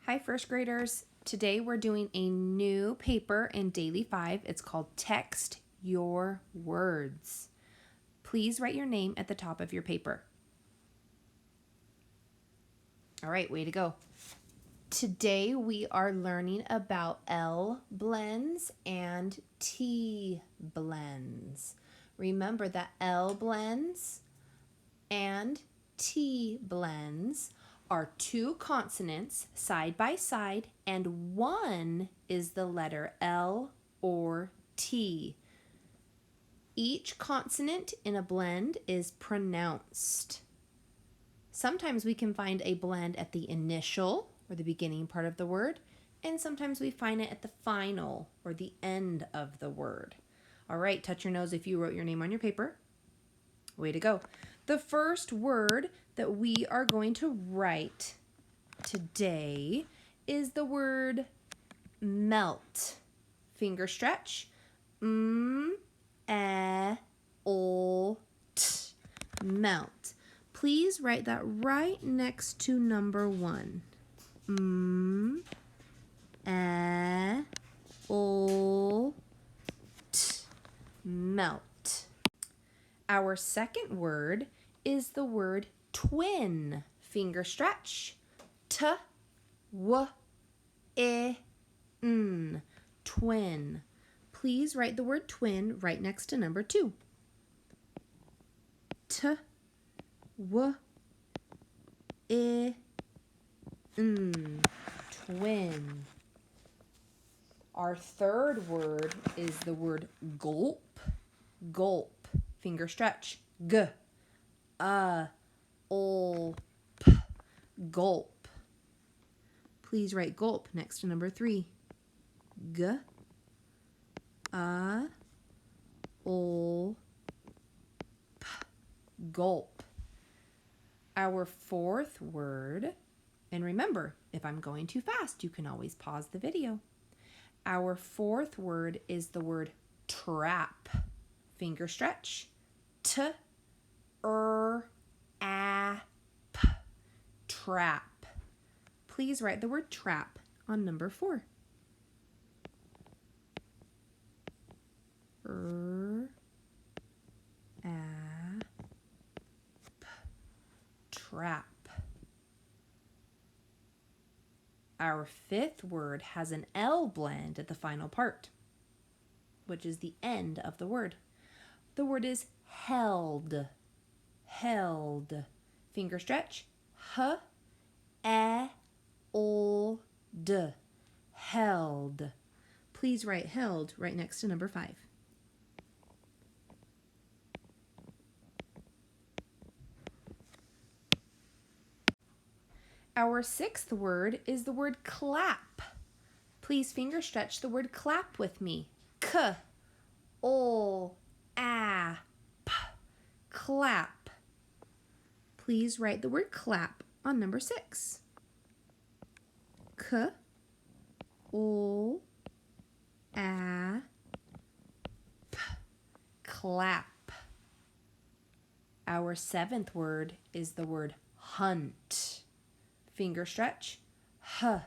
Hi, first graders. Today we're doing a new paper in Daily 5. It's called Text Your Words. Please write your name at the top of your paper. All right, way to go. Today we are learning about L blends and T blends. Remember that L blends and T blends are two consonants side by side, and one is the letter L or T. Each consonant in a blend is pronounced. Sometimes we can find a blend at the initial or the beginning part of the word, and sometimes we find it at the final or the end of the word. All right, touch your nose if you wrote your name on your paper. Way to go. The first word that we are going to write today is the word melt. Finger stretch. Melt. Please write that right next to number 1. Melt. Our second word is the word twin. Finger stretch. Twin. Please write the word twin right next to number 2. Twin. Our third word is the word gulp. Gulp. Finger stretch. Gulp. Please write gulp next to number 3. Gulp. Our fourth word, and remember, if I'm going too fast, you can always pause the video. Our fourth word is the word trap. Finger stretch. Trap. Please write the word trap on number 4. Trap. Our fifth word has an L blend at the final part, which is the end of the word. The word is held. Held. Finger stretch. Held. Please write held right next to number 5. Our sixth word is the word clap. Please finger stretch the word clap with me. Clap. Please write the word clap on number 6. Clap. Our seventh word is the word hunt. Finger stretch. Hunt.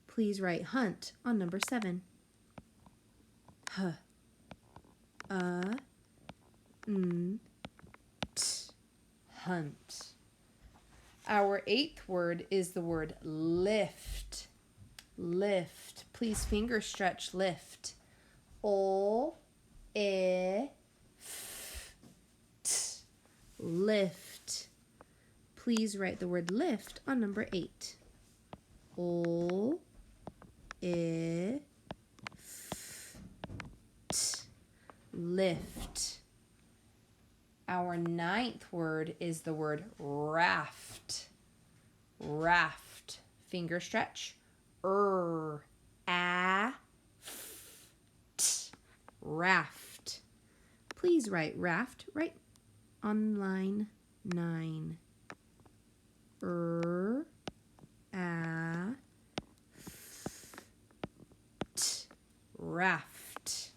Please write hunt on number 7. Hunt. Our eighth word is the word lift. Lift. Please finger stretch lift. Lift. Please write the word lift on number 8. Lift. Our ninth word is the word raft. Raft. Finger stretch. Raft. Please write raft right on line 9. Raft.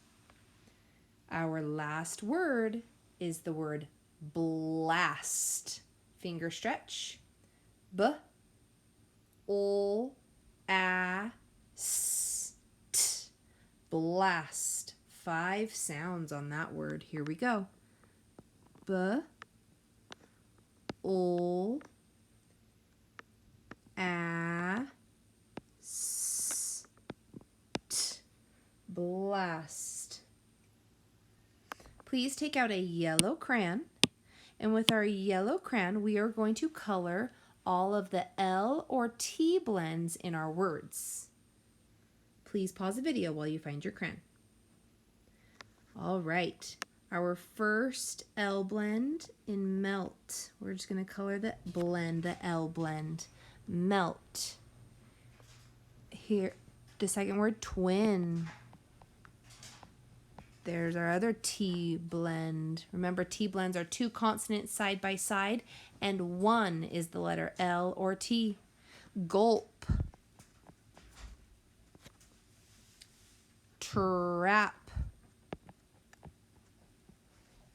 Our last word is the word blast. Finger stretch. B, ol, a, s, t. Blast. 5 sounds on that word. Here we go. B, ol, a, s, t. Blast. Please take out a yellow crayon, and with our yellow crayon we are going to color all of the L or T blends in our words. Please pause the video while you find your crayon. All right, our first L blend in melt. We're just going to color the blend, the L blend. Melt. Here, the second word, twin. There's our other T blend. Remember, T blends are 2 consonants side by side, and one is the letter L or T. Gulp. Trap.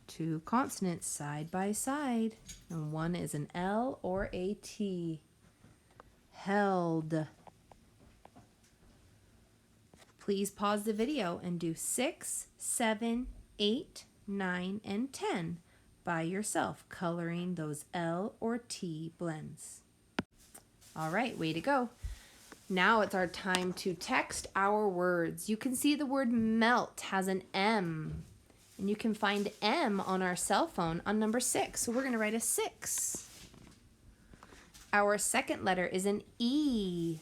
2 consonants side by side, and one is an L or a T. Held. Please pause the video and do 6, 7, 8, 9, and 10 by yourself, coloring those L or T blends. All right, way to go. Now it's our time to text our words. You can see the word melt has an M, and you can find M on our cell phone on number 6. So we're going to write a 6. Our second letter is an E.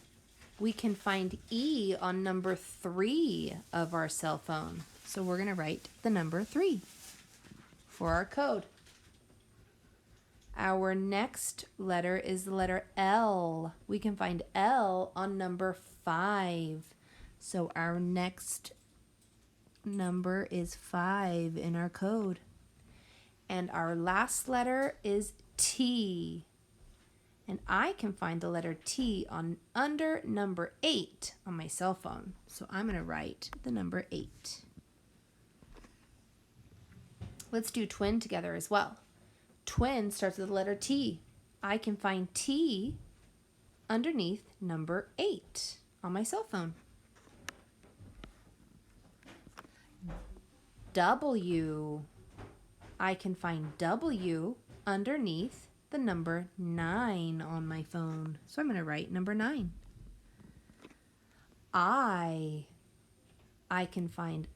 We can find E on number 3 of our cell phone. So we're going to write the number 3 for our code. Our next letter is the letter L. We can find L on number 5. So our next number is 5 in our code. And our last letter is T. And I can find the letter T on under number 8 on my cell phone. So I'm going to write the number 8. Let's do twin together as well. Twin starts with the letter T. I can find T underneath number 8 on my cell phone. W. I can find W underneath the number 9 on my phone. So I'm going to write number 9. I can find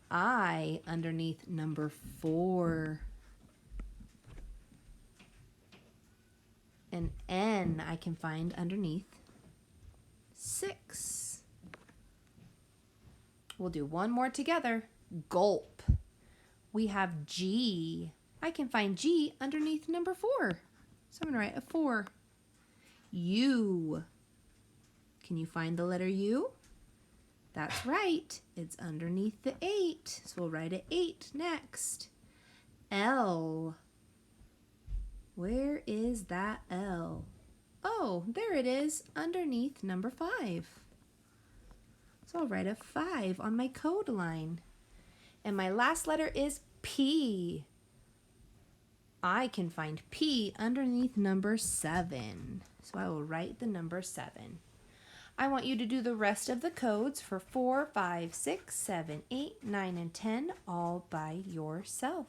I underneath number 4. And N I can find underneath 6. We'll do one more together. Gulp. We have G. I can find G underneath number 4. So I'm going to write a 4. U. Can you find the letter U? That's right. It's underneath the 8. So we'll write an 8 next. L. Where is that L? Oh, there it is, underneath number 5. So I'll write a 5 on my code line. And my last letter is P. I can find P underneath number 7. So I will write the number 7. I want you to do the rest of the codes for 4, 5, 6, 7, 8, 9, and 10 all by yourself.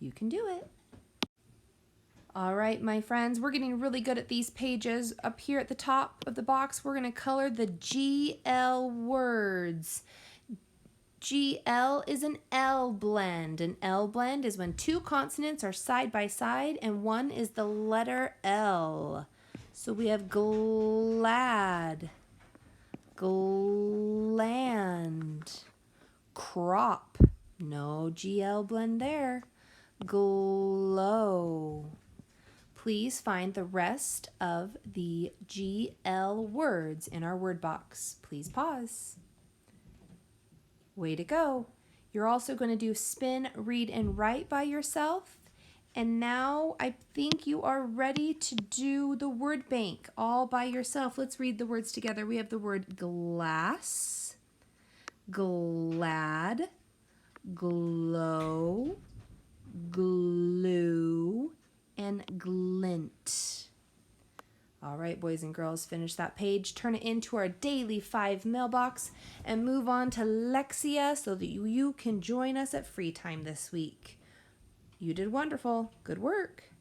You can do it. All right, my friends, we're getting really good at these pages. Up here at the top of the box, we're going to color the GL words. GL is an L blend. An L blend is when 2 consonants are side by side and one is the letter L. So we have glad, gland, crop. No GL blend there. Glow. Please find the rest of the GL words in our word box. Please pause. Way to go. You're also going to do spin, read, and write by yourself. And now I think you are ready to do the word bank all by yourself. Let's read the words together. We have the word glass, glad, glow, glue. All right, boys and girls, finish that page, turn it into our daily 5 mailbox, and move on to Lexia so that you can join us at free time this week. You did wonderful. Good work.